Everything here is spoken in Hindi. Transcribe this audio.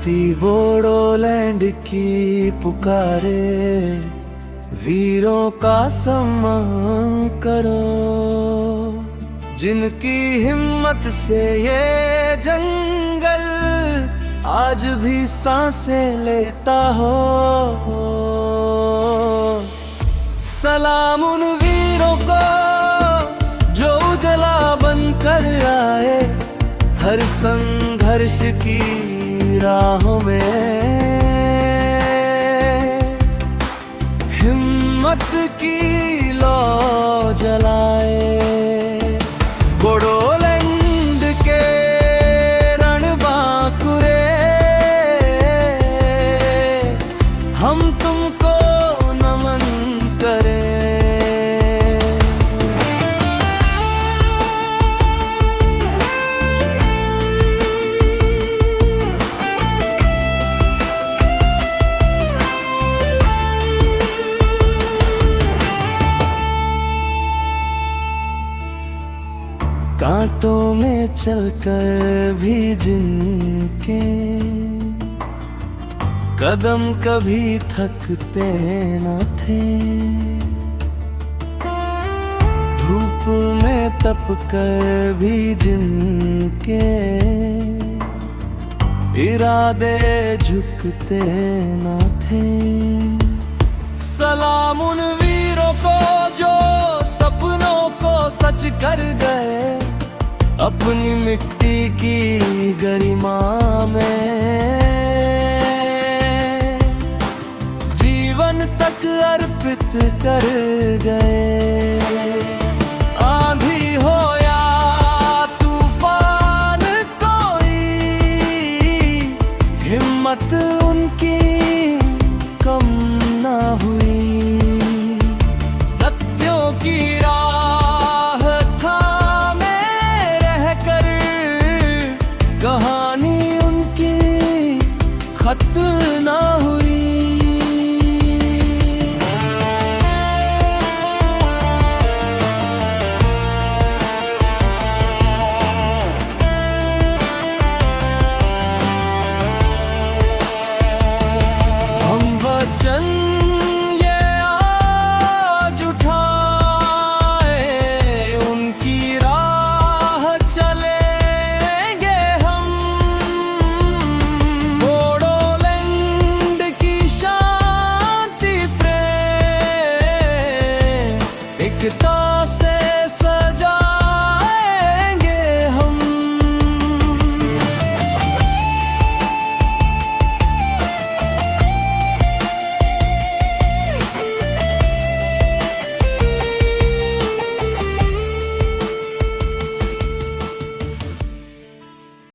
धरती बोडोलैंड की पुकारे, वीरों का सम्मान करो। जिनकी हिम्मत से ये जंगल आज भी सांसें लेता हो। सलाम उन वीरों को जो उजला बनकर आए हर संघर्ष की राहों में। हिम्मत की लौ जलाए। बोडोलैंड के रणबांकुरे, हम तुमको नमन करें। कांटों में चलकर भी जिनके कदम कभी थकते न थे। धूप में तपकर भी जिनके इरादे झुकते न थे। सलाम उन वीरों को जो सपनों को सच कर गए अपनी मिट्टी की गरिमा में। जीवन तक अर्पित कर गए।